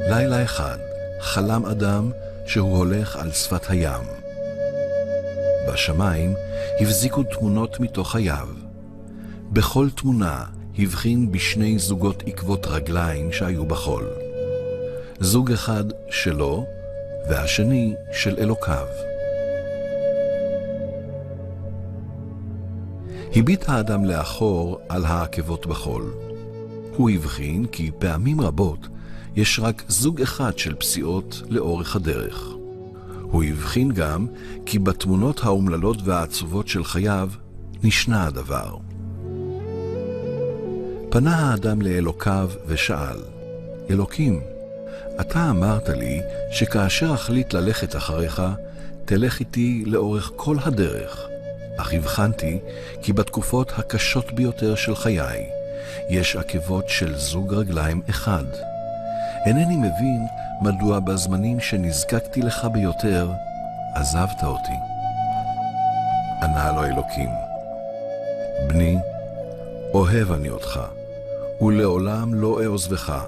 לילה אחד חלם אדם שהוא הולך על שפת הים. בשמיים הבזיקו תמונות מתוך חייו. בכל תמונה הבחין בשני זוגות עקבות רגליים שהיו בחול. זוג אחד שלו והשני של אלוקיו. הביט האדם לאחור על העקבות בחול. הוא הבחין כי פעמים רבות יש רק זוג אחד של פסיעות לאורך הדרך. הוא הבחין גם כי בתמונות האומללות והעצובות של חייו נשנה הדבר. פנה האדם לאלוקיו ושאל, אלוקים, אתה אמרת לי שכאשר אחליט ללכת אחריך, תלך איתי לאורך כל הדרך. אך הבחנתי כי בתקופות הקשות ביותר של חיי, יש עקבות של זוג רגליים אחד. אינני מבין מדוע בזמנים שנזקקתי לך ביותר, עזבת אותי. ענה לו אלוקים, בני, אוהב אני אותך, ולעולם לא אעוזבך.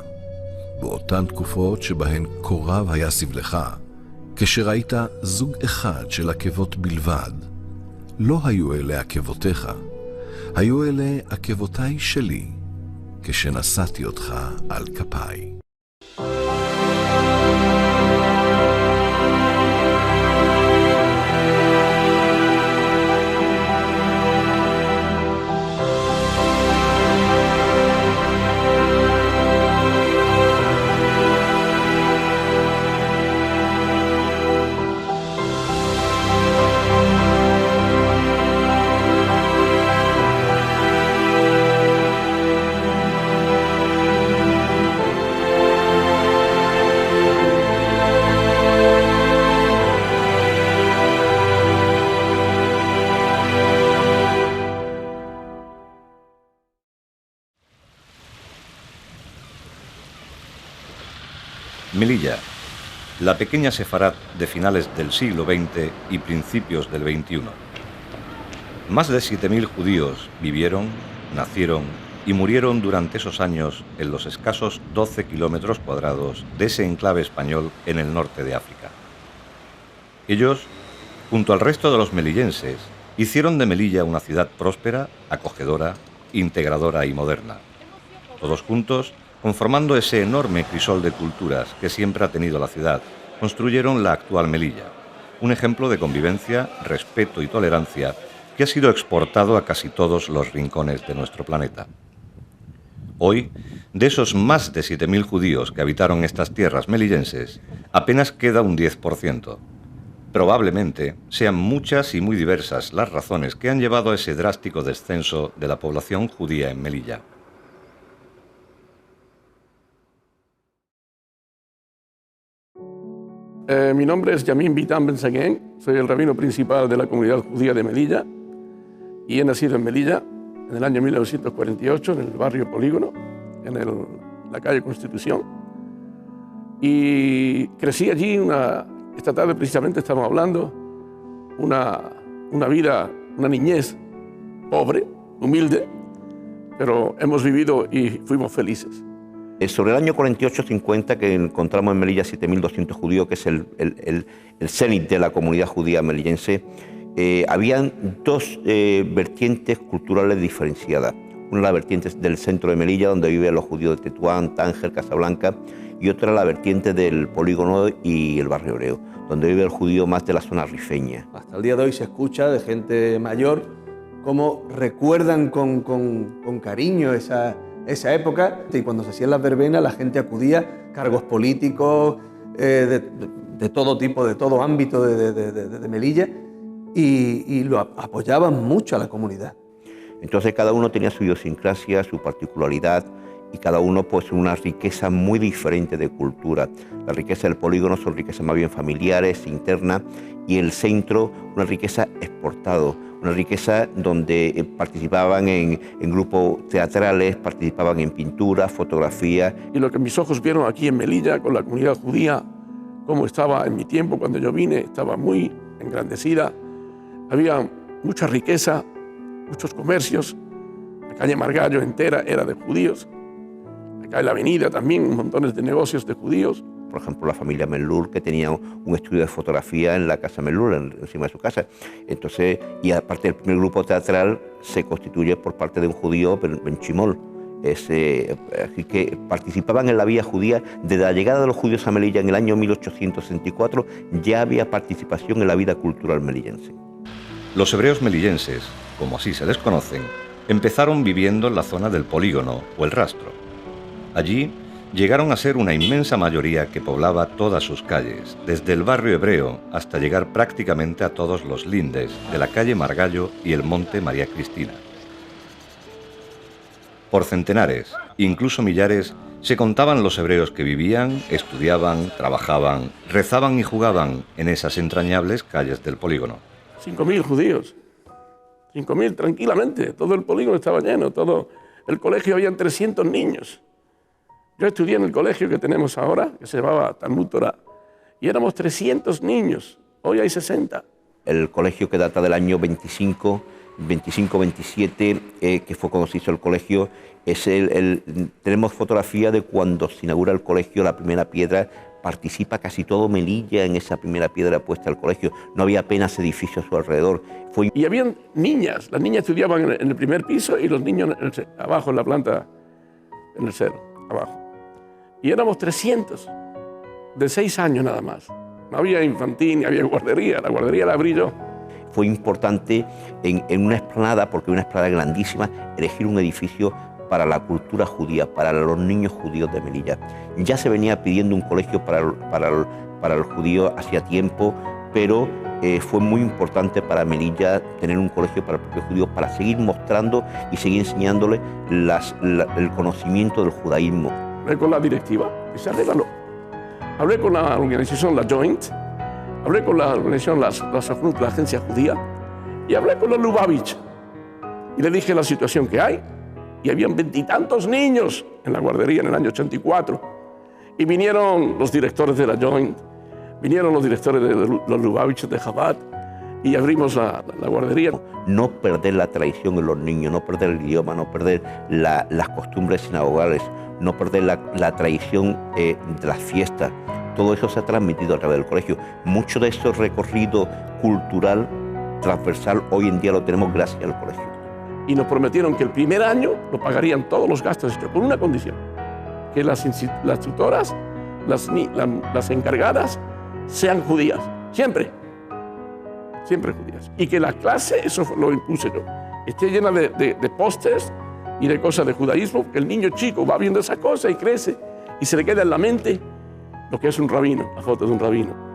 באותן תקופות שבהן קורב היה סבלך, כשראית זוג אחד של עקבות בלבד, לא היו אלה עקבותיך, היו אלה עקבותיי שלי, כשנשאתי אותך על כפיי. Melilla, la pequeña Sefarat de finales del siglo XX y principios del XXI. Más de 7.000 judíos vivieron, nacieron y murieron durante esos años en los escasos 12 kilómetros cuadrados de ese enclave español en el norte de África. Ellos, junto al resto de los melillenses, hicieron de Melilla una ciudad próspera, acogedora, integradora y moderna. Todos juntos, conformando ese enorme crisol de culturas que siempre ha tenido la ciudad, construyeron la actual Melilla, un ejemplo de convivencia, respeto y tolerancia que ha sido exportado a casi todos los rincones de nuestro planeta. Hoy, de esos más de 7.000 judíos que habitaron estas tierras melillenses, apenas queda un 10%. Probablemente sean muchas y muy diversas las razones que han llevado a ese drástico descenso de la población judía en Melilla. Mi nombre es Yamin Bitam Ben Saguen, soy el rabino principal de la comunidad judía de Melilla y he nacido en Melilla en el año 1948 en el barrio Polígono, en la calle Constitución, y crecí allí. Esta tarde precisamente estamos hablando una vida, una niñez pobre, humilde, pero hemos vivido y fuimos felices. Sobre el año 48-50, que encontramos en Melilla 7.200 judíos, que es el cenit de la comunidad judía melillense, habían dos vertientes culturales diferenciadas. Una la vertiente del centro de Melilla, donde viven los judíos de Tetuán, Tánger, Casablanca, y otra la vertiente del Polígono y el barrio hebreo, donde vive el judío más de la zona rifeña. Hasta el día de hoy se escucha de gente mayor cómo recuerdan con cariño esa época, y cuando se hacían las verbenas la gente acudía, cargos políticos de todo tipo, de todo ámbito de Melilla, y lo apoyaban mucho a la comunidad. Entonces cada uno tenía su idiosincrasia, su particularidad, y cada uno pues una riqueza muy diferente de cultura. La riqueza del Polígono son riquezas más bien familiares, internas, y el centro una riqueza exportada, una riqueza donde participaban en grupos teatrales, participaban en pintura, fotografía. Y lo que mis ojos vieron aquí en Melilla con la comunidad judía, como estaba en mi tiempo cuando yo vine, estaba muy engrandecida, había mucha riqueza, muchos comercios, la calle Margallo entera era de judíos, Acá en la avenida también, montones de negocios de judíos. Por ejemplo, la familia Mellur, que tenía un estudio de fotografía en la casa Mellur, encima de su casa. Entonces, y aparte el primer grupo teatral se constituye por parte de un judío, Benchimol. Así que participaban en la vida judía. Desde la llegada de los judíos a Melilla en el año 1864 ya había participación en la vida cultural melillense. Los hebreos melillenses, como así se les conocen, empezaron viviendo en la zona del Polígono o el Rastro. Allí llegaron a ser una inmensa mayoría que poblaba todas sus calles, desde el barrio hebreo hasta llegar prácticamente a todos los lindes de la calle Margallo y el monte María Cristina. Por centenares, incluso millares, se contaban los hebreos que vivían, estudiaban, trabajaban, rezaban y jugaban en esas entrañables calles del Polígono. 5.000 judíos, 5.000 tranquilamente, todo el polígono estaba lleno, todo el colegio habían 300 niños. Yo estudié en el colegio que tenemos ahora, que se llamaba Talmud Torah, y éramos 300 niños, hoy hay 60. El colegio que data del año 25-27, que fue cuando se hizo el colegio, tenemos fotografía de cuando se inaugura el colegio, la primera piedra, participa casi todo Melilla en esa primera piedra puesta al colegio, no había apenas edificios a su alrededor. Y habían niñas, las niñas estudiaban en el primer piso y los niños abajo en la planta, en el cerro, abajo. Y éramos 300, de 6 años nada más. No había infantil, ni había guardería, la guardería la abrí yo. Fue importante en una explanada, porque una explanada grandísima, elegir un edificio para la cultura judía, para los niños judíos de Melilla. Ya se venía pidiendo un colegio para el judío hacía tiempo, pero fue muy importante para Melilla tener un colegio para el propio judío, para seguir mostrando y seguir enseñándole el conocimiento del judaísmo. Hablé con la directiva y se arregló. Hablé con la organización La Joint, hablé con la organización la Agencia Judía, y hablé con la Lubavitch. Y le dije la situación que hay, y habían 20 y tantos niños en la guardería en el año 84. Y vinieron los directores de la Joint, vinieron los directores de los Lubavitch de Chabad, y abrimos la guardería. No perder la tradición en los niños, no perder el idioma, no perder las costumbres sinagogales, no perder la tradición de las fiestas. Todo eso se ha transmitido a través del colegio. Mucho de ese recorrido cultural transversal hoy en día lo tenemos gracias al colegio. Y nos prometieron que el primer año lo pagarían todos los gastos, pero con una condición, que las tutoras, las encargadas, sean judías, siempre judías. Y que la clase, eso lo impuse yo, esté llena de pósters y de cosas de judaísmo, que el niño chico va viendo esa cosa y crece y se le queda en la mente lo que es un rabino, la foto de un rabino.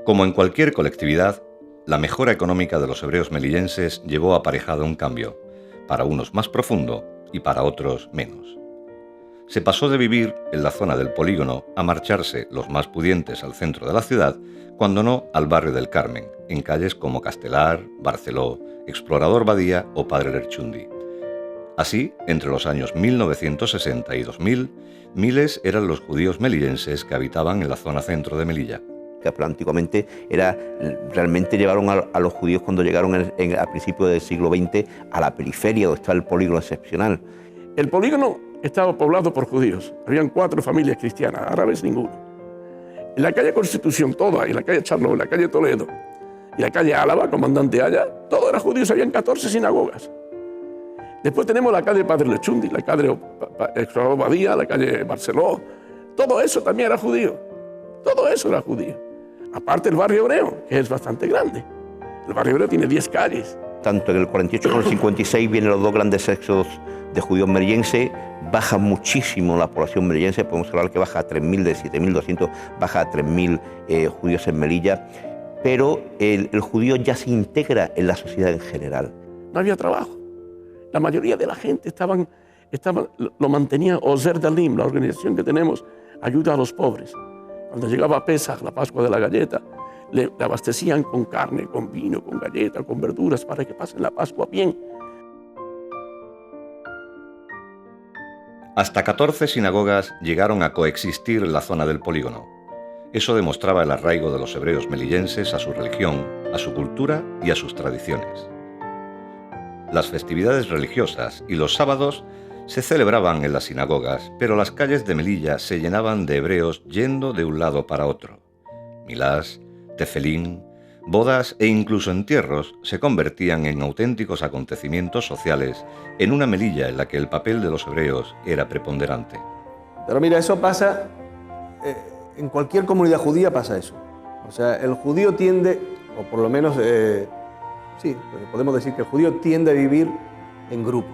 Como en cualquier colectividad, la mejora económica de los hebreos melillenses llevó aparejado un cambio, para unos más profundo y para otros menos. Se pasó de vivir en la zona del Polígono a marcharse los más pudientes al centro de la ciudad, cuando no al barrio del Carmen, en calles como Castelar, Barceló, Explorador Badía o Padre Lerchundi. Así, entre los años 1960 y 2000, miles eran los judíos melillenses que habitaban en la zona centro de Melilla. turística, pero antiguamente realmente llevaron a los judíos cuando llegaron al principio del siglo XX a la periferia, donde estaba el polígono excepcional. El polígono estaba poblado por judíos. Habían 4 familias cristianas, árabes ninguno. En la calle Constitución, todo, en la calle Charlot, en la calle Toledo, y la calle Álava, Comandante Aya, todo era judíos, habían 14 sinagogas. Después tenemos la calle Padre Lechundi, la calle Badía, la calle Barceló. Todo eso también era judío. Todo eso era judío. Aparte el barrio hebreo, que es bastante grande. El barrio hebreo tiene 10 calles. Tanto en el 48 como en el 56 vienen los 2 grandes éxodos de judíos melillenses, baja muchísimo la población melillense, podemos hablar que baja a 3.000, de 7.200, baja a 3.000 judíos en Melilla, pero el judío ya se integra en la sociedad en general. No había trabajo. La mayoría de la gente lo mantenía Ozer Dalim, la organización que tenemos, ayuda a los pobres. Cuando llegaba Pesach, la Pascua de la Galleta, le abastecían con carne, con vino, con galleta, con verduras, para que pasen la Pascua bien. Hasta 14 sinagogas llegaron a coexistir en la zona del polígono. Eso demostraba el arraigo de los hebreos melillenses a su religión, a su cultura y a sus tradiciones. Las festividades religiosas y los sábados se celebraban en las sinagogas, pero las calles de Melilla se llenaban de hebreos yendo de un lado para otro. Milás, tefelín, bodas e incluso entierros se convertían en auténticos acontecimientos sociales en una Melilla en la que el papel de los hebreos era preponderante. Pero mira, eso pasa, en cualquier comunidad judía pasa eso. O sea, el judío tiende, o por lo menos, sí, podemos decir que el judío tiende a vivir en grupo.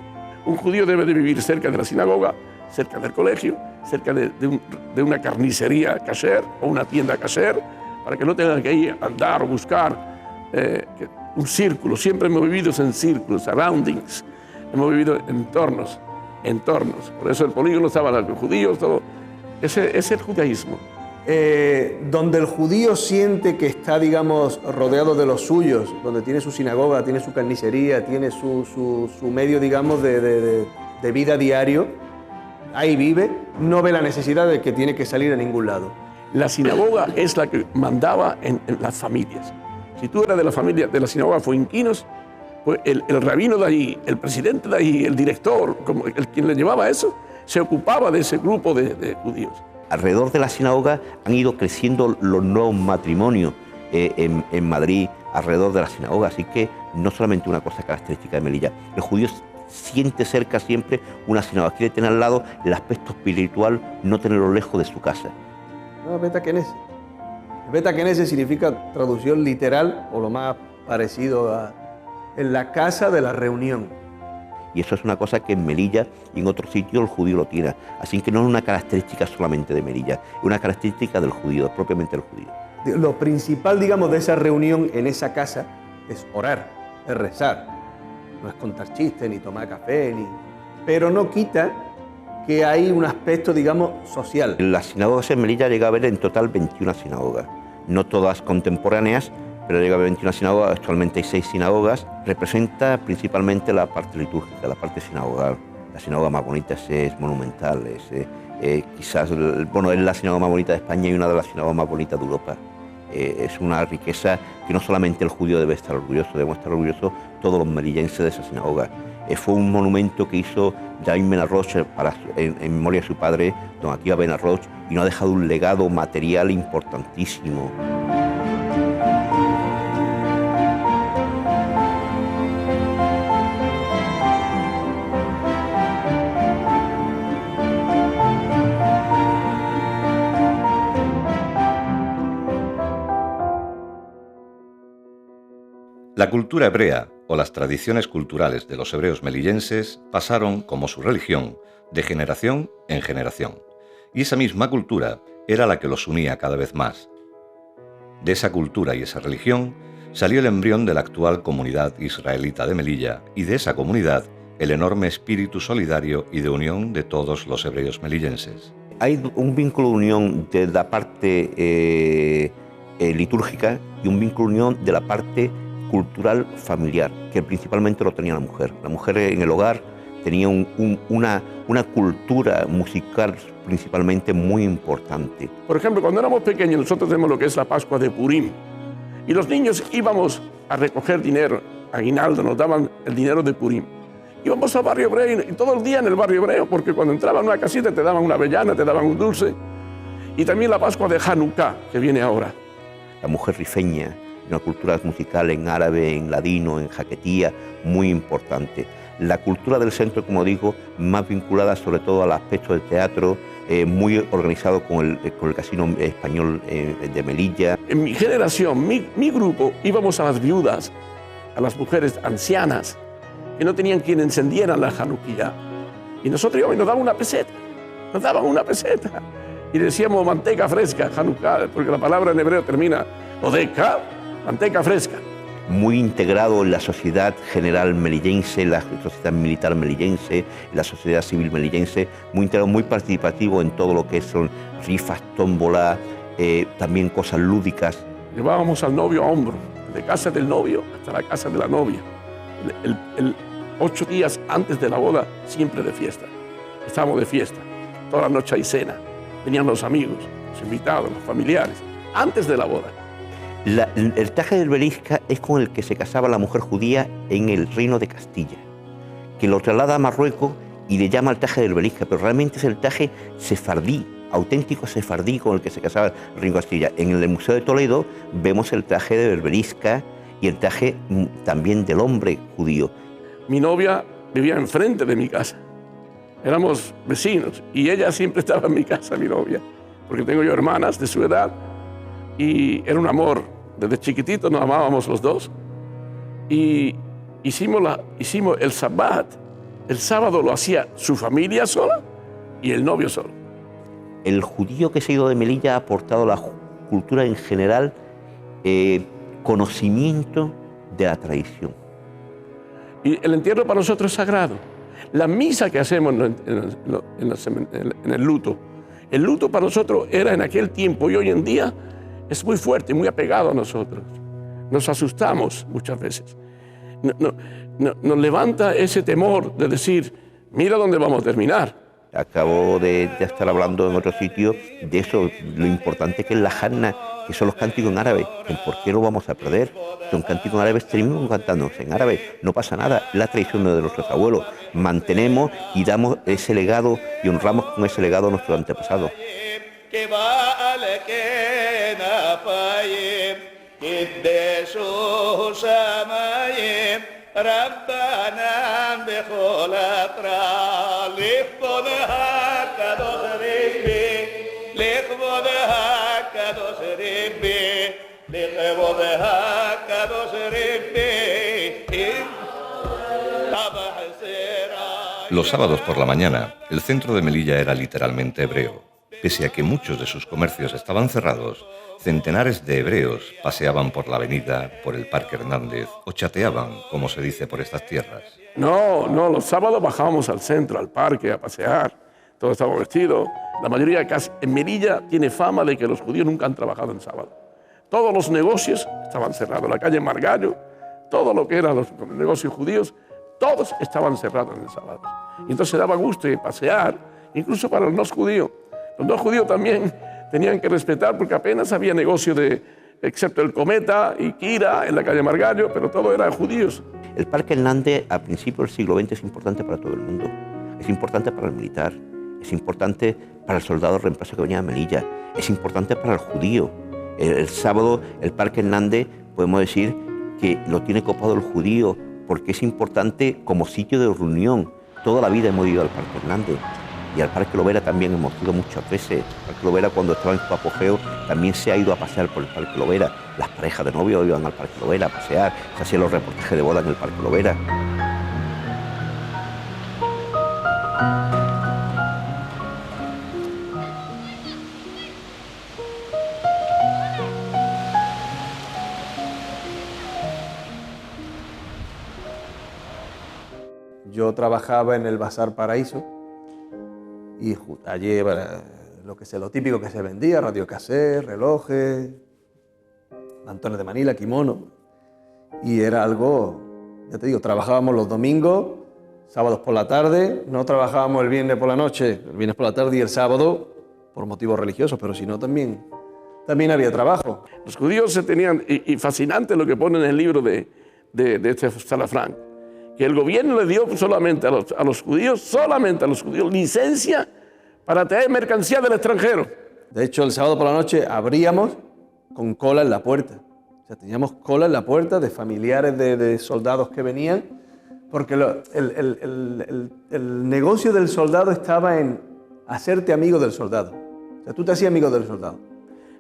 Un judío debe de vivir cerca de la sinagoga, cerca del colegio, cerca de una carnicería kasher o una tienda kasher, para que no tengan que ir a andar o buscar un círculo. Siempre hemos vivido en círculos, surroundings, hemos vivido entornos. Por eso el polígono estaba los judíos, todo. Ese es el judaísmo. Donde el judío siente que está, digamos, rodeado de los suyos, donde tiene su sinagoga, tiene su carnicería, tiene su medio, digamos, de vida diario, ahí vive, no ve la necesidad de que tiene que salir a ningún lado. La sinagoga es la que mandaba en las familias. Si tú eras de la familia de la sinagoga Fuenquinos, pues el rabino de allí, el presidente de allí, el director, como quien le llevaba eso, se ocupaba de ese grupo de judíos. Alrededor de la sinagoga han ido creciendo los nuevos matrimonios en Madrid, alrededor de la sinagoga, así que no solamente una cosa característica de Melilla. El judío siente cerca siempre una sinagoga, quiere tener al lado el aspecto espiritual, no tenerlo lejos de su casa. No, Beta Knesset. Beta Knesset significa traducción literal o lo más parecido a en la casa de la reunión. Y eso es una cosa que en Melilla y en otros sitios el judío lo tiene. Así que no es una característica solamente de Melilla, es una característica del judío, propiamente del judío. Lo principal, digamos, de esa reunión en esa casa es orar, es rezar. No es contar chistes, ni tomar café, pero no quita que hay un aspecto, digamos, social. En las sinagogas en Melilla llega a haber en total 21 sinagogas, no todas contemporáneas, pero llega a haber 21 sinagogas, actualmente hay 6 sinagogas. Representa principalmente la parte litúrgica, la parte sinagogal. La sinagoga más bonita es monumental, quizás, bueno, es la sinagoga más bonita de España y una de las sinagogas más bonitas de Europa. Es una riqueza que no solamente el judío debe estar orgulloso, debemos estar orgullosos todos los melillenses de esa sinagoga. Fue un monumento que hizo Jaime Benarroch en memoria de su padre, don Akiva Benarroch, y nos ha dejado un legado material importantísimo. La cultura hebrea o las tradiciones culturales de los hebreos melillenses pasaron, como su religión, de generación en generación. Y esa misma cultura era la que los unía cada vez más. De esa cultura y esa religión salió el embrión de la actual comunidad israelita de Melilla y de esa comunidad el enorme espíritu solidario y de unión de todos los hebreos melillenses. Hay un vínculo de unión de la parte litúrgica y un vínculo de unión de la parte cultural familiar, que principalmente lo tenía la mujer. La mujer en el hogar tenía una cultura musical principalmente muy importante. Por ejemplo, cuando éramos pequeños, nosotros tenemos lo que es la Pascua de Purim. Y los niños íbamos a recoger dinero, aguinaldo, nos daban el dinero de Purim. Íbamos al barrio hebreo y todo el día en el barrio hebreo, porque cuando entraban a una casita te daban una avellana, te daban un dulce. Y también la Pascua de Hanukkah, que viene ahora. La mujer rifeña, una cultura musical en árabe, en ladino, en jaquetía, muy importante. La cultura del centro, como digo, más vinculada sobre todo al aspecto del teatro, muy organizado con el Casino Español de Melilla. En mi generación, mi grupo, íbamos a las viudas, a las mujeres ancianas, que no tenían quien encendiera la Hanukkah. Y nosotros íbamos y nos daban una peseta, nos daban una peseta. Y decíamos manteca fresca, Hanukkah, porque la palabra en hebreo termina odeka, manteca fresca. Muy integrado en la sociedad general melillense, la sociedad militar melillense, la sociedad civil melillense, muy integrado, muy participativo en todo lo que son rifas, tómbola, también cosas lúdicas. Llevábamos al novio a hombro, de casa del novio hasta la casa de la novia. 8 días antes de la boda, siempre de fiesta. Estábamos de fiesta, toda la noche hay cena. Venían los amigos, los invitados, los familiares, antes de la boda. El traje del Berisca es con el que se casaba la mujer judía en el Reino de Castilla, que lo traslada a Marruecos y le llama el traje del Berisca, pero realmente es el traje sefardí, auténtico sefardí con el que se casaba el Reino de Castilla. En el Museo de Toledo vemos el traje del Berisca y el traje también del hombre judío. Mi novia vivía enfrente de mi casa. Éramos vecinos y ella siempre estaba en mi casa, mi novia, porque tengo yo hermanas de su edad y era un amor. Desde chiquititos nos amábamos los dos y hicimos el Sabbat. El sábado lo hacía su familia sola y el novio solo. El judío que se ha ido de Melilla ha aportado a la cultura en general conocimiento de la tradición. Y el entierro para nosotros es sagrado. La misa que hacemos en el luto, el luto para nosotros era en aquel tiempo y hoy en día es muy fuerte, muy apegado a nosotros. Nos asustamos muchas veces. Nos levanta ese temor de decir, mira dónde vamos a terminar. Acabo de estar hablando en otro sitio de eso, lo importante que es la Hanna, que son los cánticos en árabe. ¿Por qué lo vamos a perder? Son cánticos en árabe, terminamos cantándonos en árabe. No pasa nada, es la tradición de nuestros abuelos. Mantenemos y damos ese legado y honramos con ese legado a nuestros antepasados. Los sábados por la mañana, el centro de Melilla era literalmente hebreo. Pese a que muchos de sus comercios estaban cerrados, centenares de hebreos paseaban por la avenida, por el Parque Hernández o chateaban, como se dice por estas tierras. No, los sábados bajábamos al centro, al parque, a pasear. Todos estábamos vestidos. La mayoría en Melilla tiene fama de que los judíos nunca han trabajado en sábado. Todos los negocios estaban cerrados. La calle Margallo, todo lo que eran los negocios judíos, todos estaban cerrados en el sábado. Y entonces daba gusto de pasear, incluso para los no judíos. Los no judíos también tenían que respetar porque apenas había negocio excepto el Cometa y Kira en la calle Margallo, pero todo era judíos. El Parque Hernández a principios del siglo XX es importante para todo el mundo. Es importante para el militar, es importante para el soldado reemplazo que venía a Melilla, es importante para el judío. El sábado el Parque Hernández podemos decir que lo tiene copado el judío porque es importante como sitio de reunión. Toda la vida hemos ido al Parque Hernández y al Parque Lovera también hemos ido muchas veces. El Parque Lovera, cuando estaba en su apogeo, también se ha ido a pasear por el Parque Lovera. Las parejas de novios iban al Parque Lovera a pasear, se hacían los reportajes de boda en el Parque Lovera. Yo trabajaba en el Bazar Paraíso y allí lo típico que se vendía, radiocassette, relojes, mantones de Manila, kimono. Y era algo, ya te digo, trabajábamos los domingos, sábados por la tarde, no trabajábamos el viernes por la noche, el viernes por la tarde y el sábado por motivos religiosos, pero si no también había trabajo. Los judíos se tenían, y fascinante lo que pone en el libro de este Salafranc, que el gobierno le dio solamente a los judíos, licencia para traer mercancía del extranjero. De hecho, el sábado por la noche abríamos con cola en la puerta. O sea, teníamos cola en la puerta de familiares de soldados que venían, porque el negocio del soldado estaba en hacerte amigo del soldado. O sea, tú te hacías amigo del soldado.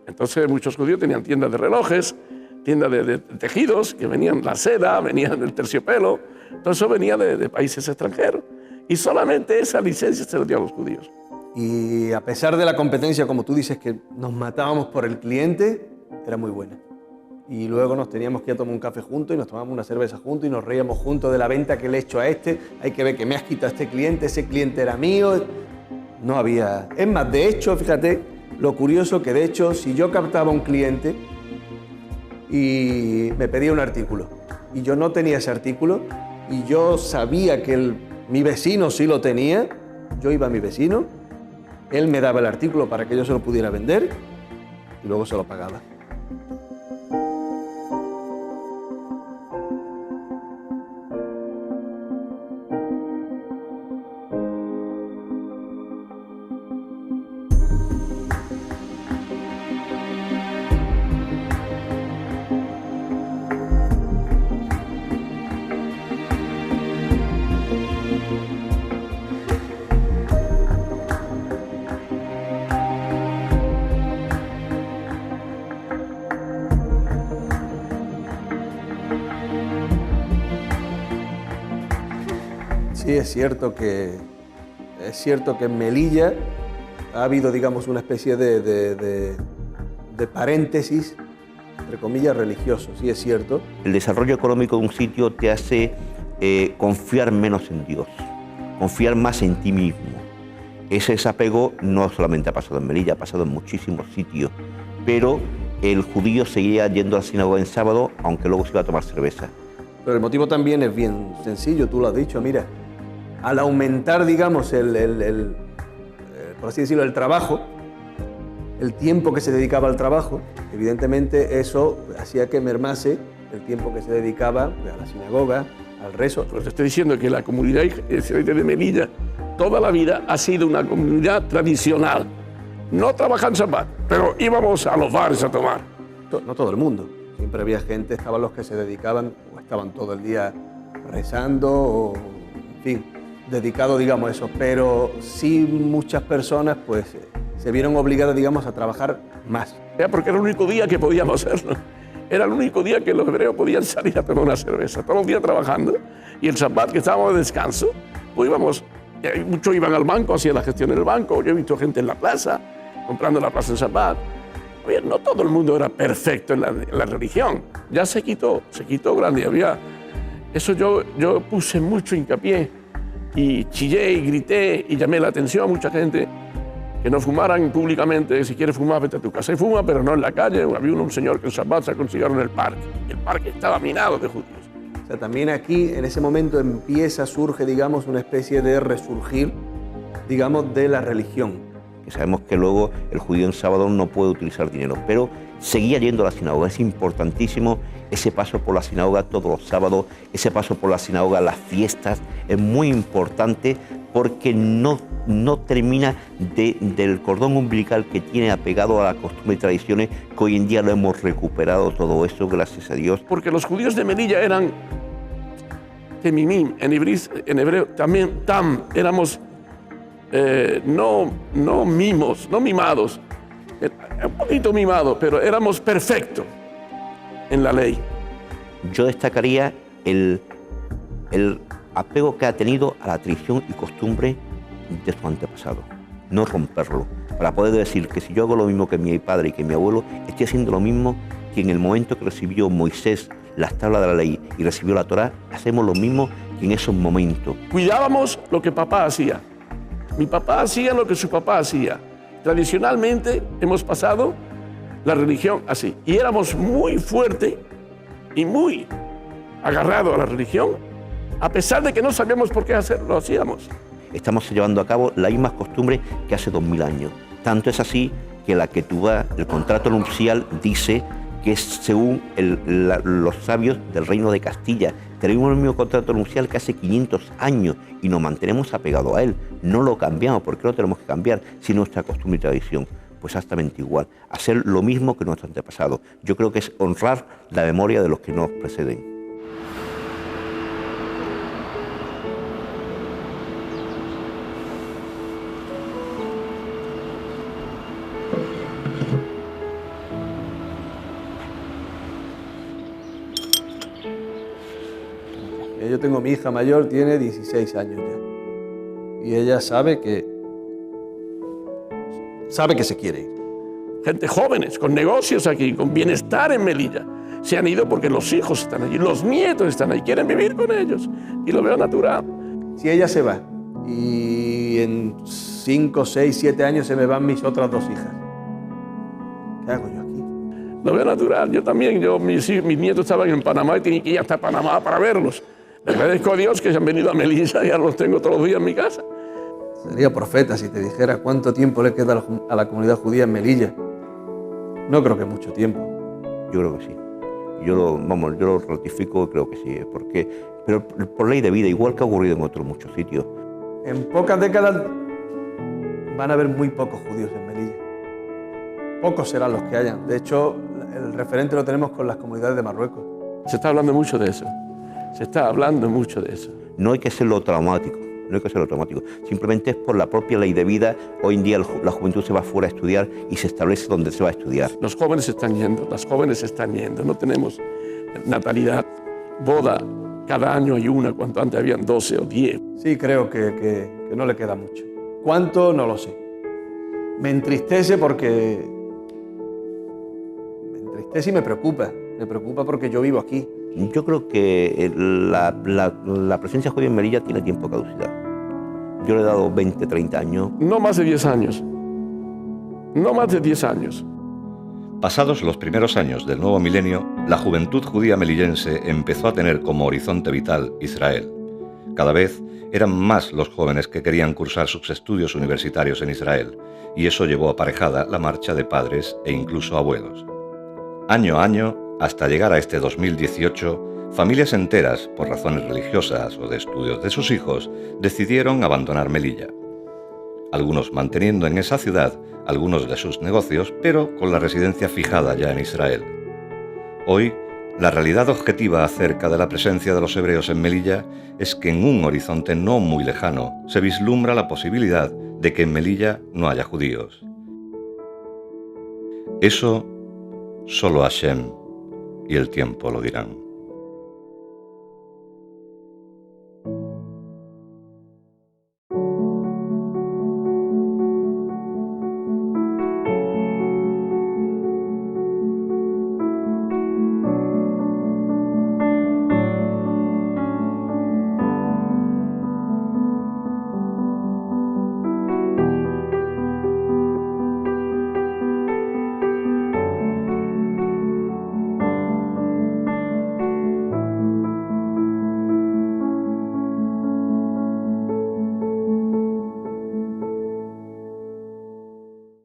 Entonces muchos judíos tenían tiendas de relojes, tiendas de tejidos, que venían la seda, venían el terciopelo, todo eso venía de países extranjeros. Y solamente esa licencia se la dio a los judíos. Y a pesar de la competencia, como tú dices, que nos matábamos por el cliente, era muy buena. Y luego nos teníamos que ir a tomar un café juntos y nos tomábamos una cerveza juntos y nos reíamos juntos de la venta que le he hecho a este. Hay que ver que me has quitado a este cliente, ese cliente era mío. No había... Es más, de hecho, fíjate, lo curioso que de hecho, si yo captaba un cliente y me pedía un artículo y yo no tenía ese artículo y yo sabía que mi vecino sí lo tenía, yo iba a mi vecino, él me daba el artículo para que yo se lo pudiera vender y luego se lo pagaba. Sí, es cierto que en Melilla ha habido, digamos, una especie de paréntesis, entre comillas, religioso, sí es cierto. El desarrollo económico de un sitio te hace confiar menos en Dios, confiar más en ti mismo. Ese desapego no solamente ha pasado en Melilla, ha pasado en muchísimos sitios, pero el judío seguía yendo a la sinagoga en sábado, aunque luego se iba a tomar cerveza. Pero el motivo también es bien sencillo, tú lo has dicho, mira, al aumentar, digamos, por así decirlo, el trabajo, el tiempo que se dedicaba al trabajo, evidentemente eso hacía que mermase el tiempo que se dedicaba a la sinagoga, al rezo. Pues te estoy diciendo que la comunidad israelita de Melilla toda la vida ha sido una comunidad tradicional. No trabajan Shabbat, pero íbamos a los bares a tomar. No todo el mundo. Siempre había gente, estaban los que se dedicaban o estaban todo el día rezando o, en fin, dedicados, digamos, a eso. Pero sí muchas personas, pues, se vieron obligadas, digamos, a trabajar más. Porque era el único día que podíamos hacerlo. Era el único día que los hebreos podían salir a tomar una cerveza. Todos los días trabajando. Y el Shabbat, que estábamos de descanso, pues íbamos. Muchos iban al banco, hacían la gestión en el banco. Yo he visto gente en la plaza, comprando en la plaza en Shabbat. Oye, no todo el mundo era perfecto en la religión. Ya se quitó grande. Eso yo puse mucho hincapié y chillé y grité y llamé la atención a mucha gente que no fumaran públicamente. Si quieres fumar, vete a tu casa y fuma, pero no en la calle. Había un señor que en Shabbat se consiguieron en el parque. El parque estaba minado de judíos. O sea, también aquí, en ese momento, surge, digamos, una especie de resurgir, digamos, de la religión. Que sabemos que luego el judío en sábado no puede utilizar dinero, pero seguía yendo a la sinagoga. Es importantísimo ese paso por la sinagoga todos los sábados, ese paso por la sinagoga las fiestas, es muy importante porque no termina del cordón umbilical que tiene apegado a la costumbre y tradiciones, que hoy en día lo hemos recuperado todo eso, gracias a Dios. Porque los judíos de Melilla eran temimim, en hebreo también tam, éramos no mimados, un poquito mimados, pero éramos perfectos en la ley. Yo destacaría el apego que ha tenido a la tradición y costumbre de su antepasado, no romperlo, para poder decir que si yo hago lo mismo que mi padre y que mi abuelo, estoy haciendo lo mismo que en el momento que recibió Moisés las tablas de la ley y recibió la Torá, hacemos lo mismo que en esos momentos. Cuidábamos lo que papá hacía. Mi papá hacía lo que su papá hacía. Tradicionalmente hemos pasado la religión así. Y éramos muy fuertes y muy agarrados a la religión A pesar de que no sabíamos por qué hacerlo, lo hacíamos. Estamos llevando a cabo las mismas costumbres que hace 2000 años. Tanto es así que la ketubá, el contrato nupcial, dice que es según los sabios del reino de Castilla. Tenemos el mismo contrato nupcial que hace 500 años y nos mantenemos apegados a él. No lo cambiamos. ¿Por qué lo tenemos que cambiar si nuestra costumbre y tradición? Pues exactamente igual. Hacer lo mismo que nuestros antepasados. Yo creo que es honrar la memoria de los que nos preceden. Yo tengo mi hija mayor, tiene 16 años ya. Y ella sabe que se quiere ir. Gente jóvenes, con negocios aquí, con bienestar en Melilla. Se han ido porque los hijos están allí, los nietos están ahí, quieren vivir con ellos. Y lo veo natural. Si ella se va y en 5, 6, 7 años se me van mis otras 2 hijas, ¿qué hago yo aquí? Lo veo natural. Yo también, mis nietos estaban en Panamá y tenía que ir hasta Panamá para verlos. Le agradezco a Dios que se han venido a Melilla y ahora los tengo todos los días en mi casa. Sería profeta si te dijera cuánto tiempo le queda a la comunidad judía en Melilla. No creo que mucho tiempo. Yo creo que sí. Yo lo ratifico y creo que sí. Pero por ley de vida, igual que ha ocurrido en otros muchos sitios. En pocas décadas van a haber muy pocos judíos en Melilla. Pocos serán los que hayan. De hecho, el referente lo tenemos con las comunidades de Marruecos. Se está hablando mucho de eso. Se está hablando mucho de eso. No hay que hacerlo traumático. No hay que hacerlo traumático. Simplemente es por la propia ley de vida. Hoy en día la juventud se va fuera a estudiar y se establece donde se va a estudiar. Los jóvenes se están yendo, las jóvenes se están yendo. No tenemos natalidad. Boda, cada año hay una, cuando antes habían 12 o 10. Sí, creo que no le queda mucho. ¿Cuánto? No lo sé. Me entristece porque... Me entristece y me preocupa. Me preocupa porque yo vivo aquí. Yo creo que la presencia judía en Melilla tiene tiempo de caducidad. Yo le he dado 20, 30 años. No más de 10 años. No más de 10 años. Pasados los primeros años del nuevo milenio, la juventud judía melillense empezó a tener como horizonte vital Israel. Cada vez eran más los jóvenes que querían cursar sus estudios universitarios en Israel, y eso llevó aparejada la marcha de padres e incluso abuelos. Año a año, hasta llegar a este 2018, familias enteras, por razones religiosas o de estudios de sus hijos, decidieron abandonar Melilla. Algunos manteniendo en esa ciudad algunos de sus negocios, pero con la residencia fijada ya en Israel. Hoy, la realidad objetiva acerca de la presencia de los hebreos en Melilla es que en un horizonte no muy lejano se vislumbra la posibilidad de que en Melilla no haya judíos. Eso solo Hashem y el tiempo lo dirán.